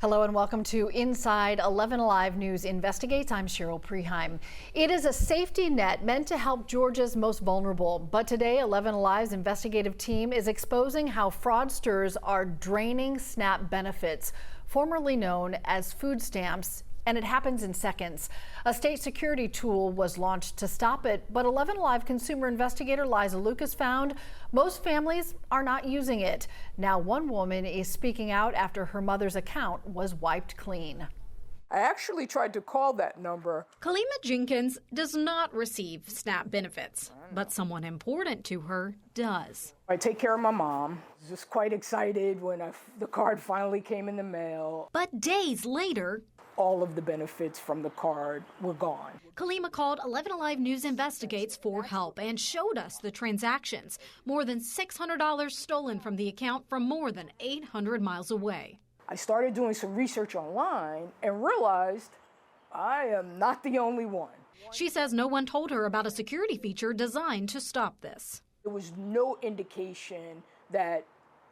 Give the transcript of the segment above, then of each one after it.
Hello and welcome to Inside 11Alive News Investigates. I'm Cheryl Preheim. It is a safety net meant to help Georgia's most vulnerable. But today, 11Alive's investigative team is exposing how fraudsters are draining SNAP benefits, formerly known as food stamps. And it happens in seconds. A state security tool was launched to stop it, but 11Alive Consumer Investigator Liza Lucas found most families are not using it. Now one woman is speaking out after her mother's account was wiped clean. I actually tried to call that number. Kalima Jenkins does not receive SNAP benefits, but someone important to her does. I take care of my mom. I was just quite excited when the card finally came in the mail. But days later, all of the benefits from the card were gone. Kalima called 11Alive News Investigates for help and showed us the transactions. More than $600 stolen from the account from more than 800 miles away. I started doing some research online and realized I am not the only one. She says no one told her about a security feature designed to stop this. There was no indication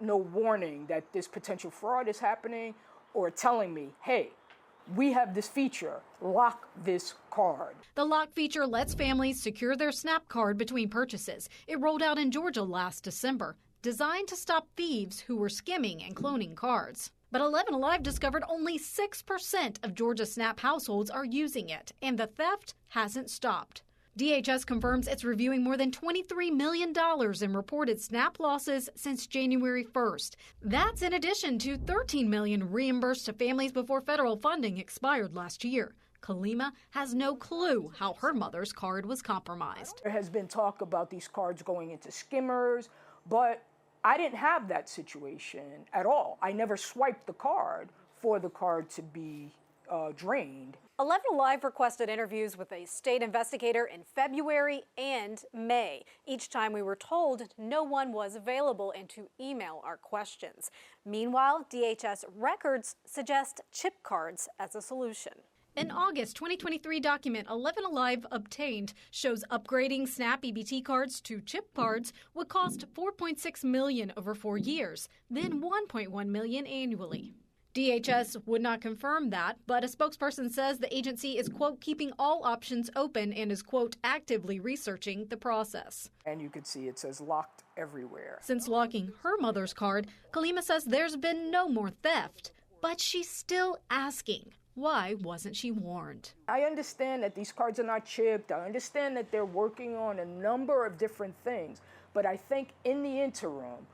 no warning that this potential fraud is happening or telling me, hey, we have this feature, lock this card. The lock feature lets families secure their SNAP card between purchases. It rolled out in Georgia last December, designed to stop thieves who were skimming and cloning cards. But 11Alive discovered only 6% of Georgia's SNAP households are using it, and the theft hasn't stopped. DHS confirms it's reviewing more than $23 million in reported SNAP losses since January 1st. That's in addition to $13 million reimbursed to families before federal funding expired last year. Kalima has no clue how her mother's card was compromised. There has been talk about these cards going into skimmers, but I didn't have that situation at all. I never swiped the card for the card to be drained. 11Alive requested interviews with a state investigator in February and May. Each time we were told no one was available and to email our questions. Meanwhile, DHS records suggest chip cards as a solution. An August 2023 document 11Alive obtained shows upgrading SNAP EBT cards to chip cards would cost $4.6 million over 4 years, then $1.1 million annually. DHS would not confirm that, but a spokesperson says the agency is, quote, keeping all options open and is, quote, actively researching the process. And you can see it says locked everywhere. Since locking her mother's card, Kalima says there's been no more theft, but she's still asking, why wasn't she warned? I understand that these cards are not chipped. I understand that they're working on a number of different things, but I think in the interim,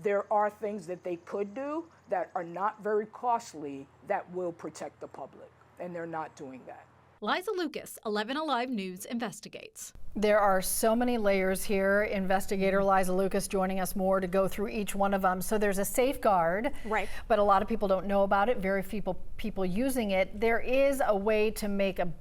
there are things that they could do that are not very costly that will protect the public, and they're not doing that. Liza Lucas, 11Alive News Investigates. There are so many layers here. Investigator Liza Lucas joining us more to go through each one of them. So there's a safeguard, right? But a lot of people don't know about it. Very few people using it. There is a way to make a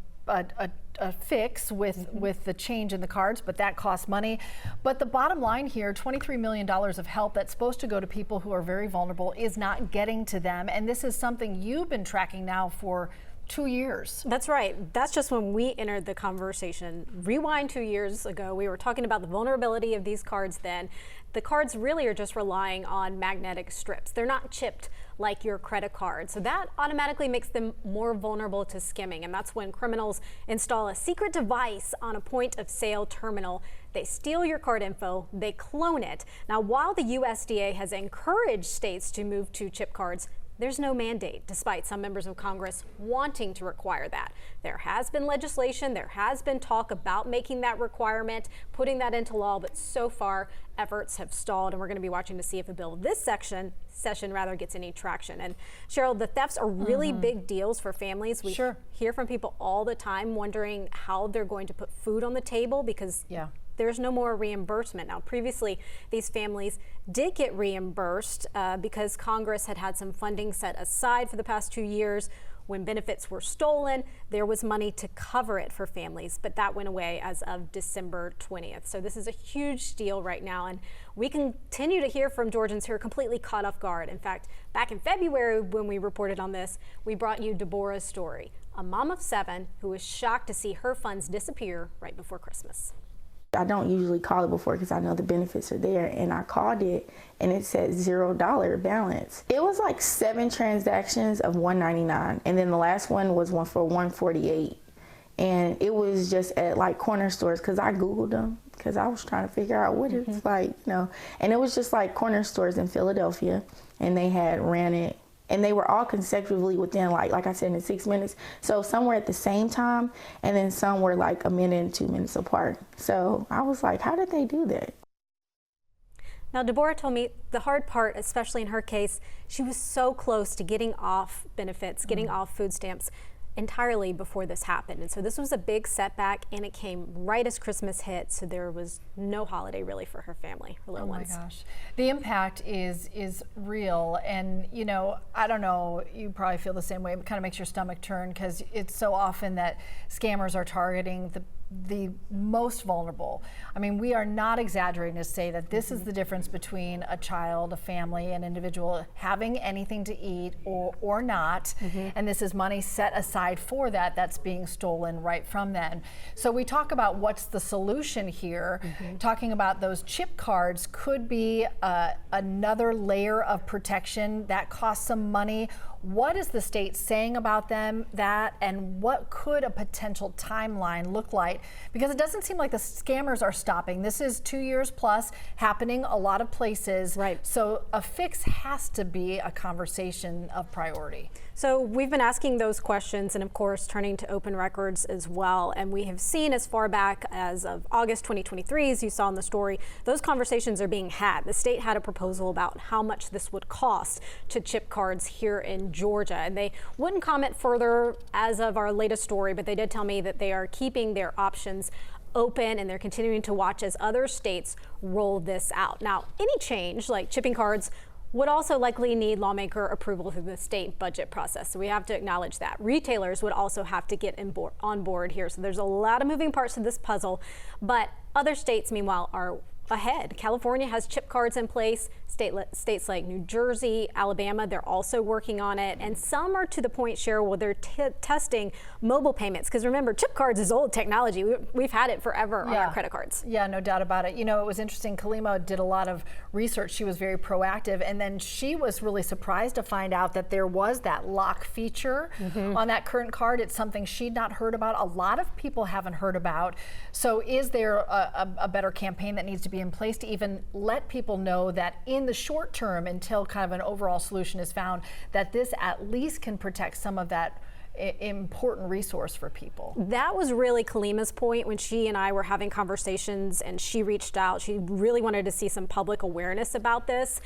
fix with the change in the cards, but that costs money. But the bottom line here, $23 million of help that's supposed to go to people who are very vulnerable is not getting to them. And this is something you've been tracking now for 2 years. That's right. That's just when we entered the conversation. Rewind 2 years ago, we were talking about the vulnerability of these cards then. The cards really are just relying on magnetic strips. They're not chipped like your credit card. So that automatically makes them more vulnerable to skimming. And that's when criminals install a secret device on a point of sale terminal. They steal your card info, they clone it. Now, while the USDA has encouraged states to move to chip cards, there's no mandate, despite some members of Congress wanting to require that. There has been legislation, there has been talk about making that requirement, putting that into law, but so far efforts have stalled, and we're going to be watching to see if a bill this session gets any traction. And Cheryl, the thefts are really big deals for families. We hear from people all the time wondering how they're going to put food on the table because there's no more reimbursement. Now, previously, these families did get reimbursed because Congress had some funding set aside for the past 2 years. When benefits were stolen, there was money to cover it for families, but that went away as of December 20th. So this is a huge deal right now, and we continue to hear from Georgians who are completely caught off guard. In fact, back in February when we reported on this, we brought you Deborah's story, a mom of 7 who was shocked to see her funds disappear right before Christmas. I don't usually call it before because I know the benefits are there, and I called it and it said $0 balance. It was like 7 transactions of $199, and then the last one was one for $148, and it was just at like corner stores because I Googled them because I was trying to figure out what it's like, you know, and it was just like corner stores in Philadelphia, and they had ran it. And they were all consecutively within, like I said, in 6 minutes. So some were at the same time, and then some were like a minute and 2 minutes apart. So I was like, how did they do that? Now, Deborah told me the hard part, especially in her case, she was so close to getting off benefits, getting off food stamps entirely before this happened. And so this was a big setback, and it came right as Christmas hit, so there was no holiday really for her family, her little ones. Oh my gosh. The impact is real, and you know, I don't know, you probably feel the same way. It kind of makes your stomach turn because it's so often that scammers are targeting the most vulnerable. I mean, we are not exaggerating to say that this is the difference between a child, a family, an individual having anything to eat or not, and this is money set aside for that that's being stolen right from them. So we talk about what's the solution here, talking about those chip cards could be another layer of protection that costs some money. What is the state saying about that, and what could a potential timeline look like? Because it doesn't seem like the scammers are stopping. This is 2 years plus happening a lot of places. Right. So a fix has to be a conversation of priority. So we've been asking those questions, and of course turning to open records as well. And we have seen as far back as of August 2023, as you saw in the story, those conversations are being had. The state had a proposal about how much this would cost to chip cards here in Georgia, and they wouldn't comment further as of our latest story, but they did tell me that they are keeping their options open and they're continuing to watch as other states roll this out. Now, any change like chipping cards would also likely need lawmaker approval through the state budget process. So we have to acknowledge that. Retailers would also have to get on board here. So there's a lot of moving parts to this puzzle, but other states, meanwhile, are ahead. California has chip cards in place. States like New Jersey, Alabama, they're also working on it. And some are to the point, Cheryl, where they're testing mobile payments. Because remember, chip cards is old technology. We've had it forever on our credit cards. Yeah, no doubt about it. You know, it was interesting. Kalima did a lot of research. She was very proactive. And then she was really surprised to find out that there was that lock feature on that current card. It's something she'd not heard about. A lot of people haven't heard about. So is there a better campaign that needs to be in place to even let people know that in the short term, until kind of an overall solution is found, that this at least can protect some of that important resource for people? That was really Kalima's point when she and I were having conversations, and she reached out. She really wanted to see some public awareness about this.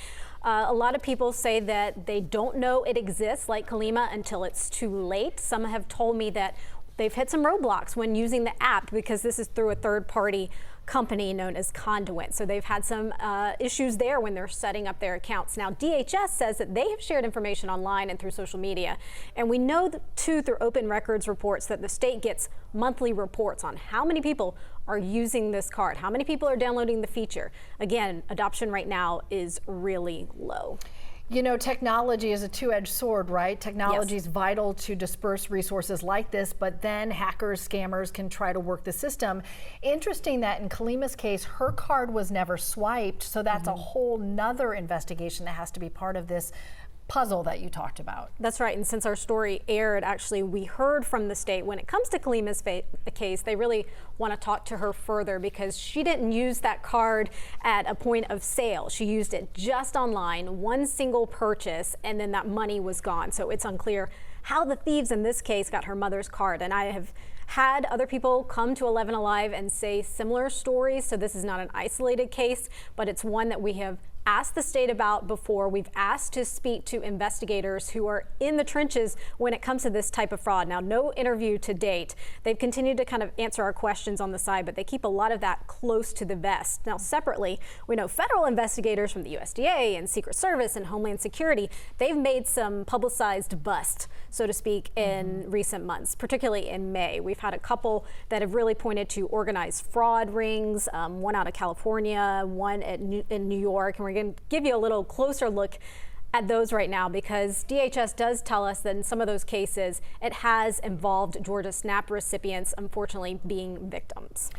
A lot of people say that they don't know it exists, like Kalima, until it's too late. Some have told me that they've hit some roadblocks when using the app because this is through a third-party company known as Conduit. So they've had some issues there when they're setting up their accounts. Now, DHS says that they have shared information online and through social media. And we know too through open records reports that the state gets monthly reports on how many people are using this card, how many people are downloading the feature. Again, adoption right now is really low. You know, technology is a two-edged sword, right? Technology is vital to disperse resources like this, but then hackers, scammers can try to work the system. Interesting that in Kalima's case, her card was never swiped, so that's a whole nother investigation that has to be part of this puzzle that you talked about. That's right, and since our story aired, actually, we heard from the state when it comes to Kalima's case, they really want to talk to her further because she didn't use that card at a point of sale. She used it just online, one single purchase, and then that money was gone. So it's unclear how the thieves in this case got her mother's card. And I have had other people come to 11Alive and say similar stories. So this is not an isolated case, but it's one that we have asked the state about before. We've asked to speak to investigators who are in the trenches when it comes to this type of fraud. Now, no interview to date. They've continued to kind of answer our questions on the side, but they keep a lot of that close to the vest. Now, separately, we know federal investigators from the USDA and Secret Service and Homeland Security, they've made some publicized busts, so to speak, in recent months, particularly in May. We've had a couple that have really pointed to organized fraud rings, one out of California, one in New York, and we're going to give you a little closer look at those right now because DHS does tell us that in some of those cases it has involved Georgia SNAP recipients unfortunately being victims.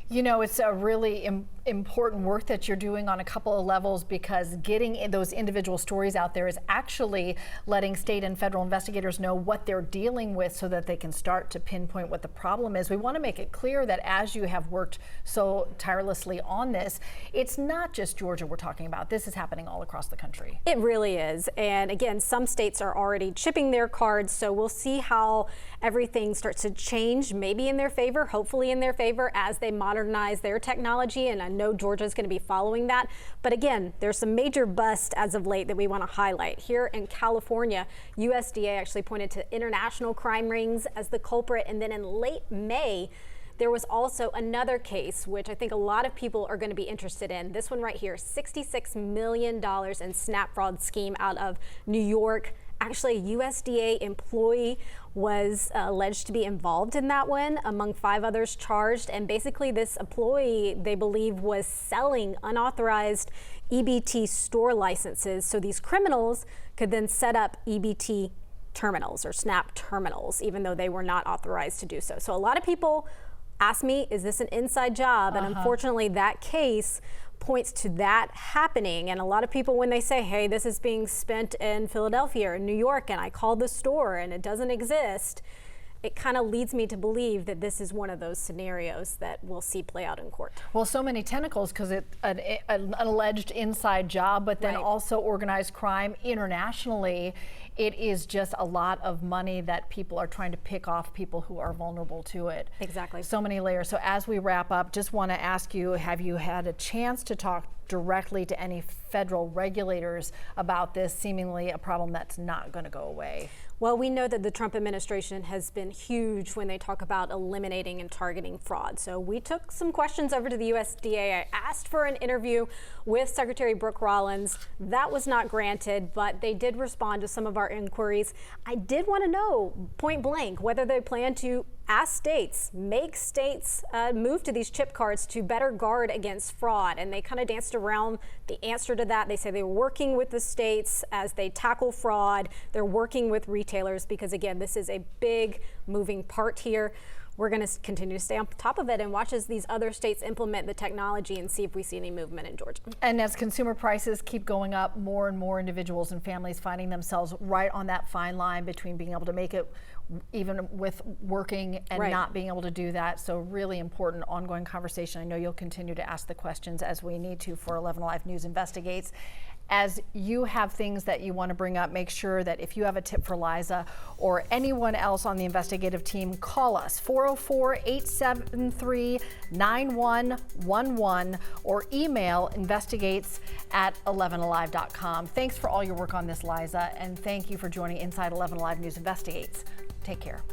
You know, it's a really important work that you're doing on a couple of levels, because getting those individual stories out there is actually letting state and federal investigators know what they're dealing with so that they can start to pinpoint what the problem is. We want to make it clear that as you have worked so tirelessly on this, it's not just Georgia we're talking about. This is happening all across the country. It really is. And again, some states are already chipping their cards, so we'll see how everything starts to change, maybe in their favor, hopefully in their favor, as they modernize their technology. And I know Georgia's going to be following that. But again, there's some major busts as of late that we want to highlight. Here in California, USDA actually pointed to international crime rings as the culprit. And then in late May, there was also another case, which I think a lot of people are going to be interested in. This one right here, $66 million in SNAP fraud scheme out of New York. Actually, a USDA employee was alleged to be involved in that one, among 5 others charged. And basically, this employee, they believe, was selling unauthorized EBT store licenses. So these criminals could then set up EBT terminals or SNAP terminals, even though they were not authorized to do so. So a lot of people ask me, is this an inside job? And unfortunately, that case points to that happening. And a lot of people, when they say, hey, this is being spent in Philadelphia or New York, and I called the store and it doesn't exist, it kind of leads me to believe that this is one of those scenarios that we'll see play out in court. Well, so many tentacles, because it's an alleged inside job, but then also organized crime internationally. It is just a lot of money that people are trying to pick off people who are vulnerable to it. Exactly. So many layers. So as we wrap up, just want to ask you, have you had a chance to talk directly to any federal regulators about this, seemingly a problem that's not going to go away? Well, we know that the Trump administration has been huge when they talk about eliminating and targeting fraud. So we took some questions over to the USDA. I asked for an interview with Secretary Brooke Rollins. That was not granted, but they did respond to some of our inquiries. I did want to know, point blank, whether they plan to ask states, make states move to these chip cards to better guard against fraud. And they kind of danced around the answer to that. They say they're working with the states as they tackle fraud. They're working with retailers because, again, this is a big moving part here. We're going to continue to stay on top of it and watch as these other states implement the technology and see if we see any movement in Georgia. And as consumer prices keep going up, more and more individuals and families finding themselves right on that fine line between being able to make it even with working and not being able to do that. So really important ongoing conversation. I know you'll continue to ask the questions as we need to for 11Alive News Investigates. As you have things that you want to bring up, make sure that if you have a tip for Liza or anyone else on the investigative team, call us 404-873-9111 or email investigates@11alive.com. Thanks for all your work on this, Liza, and thank you for joining Inside 11Alive News Investigates. Take care.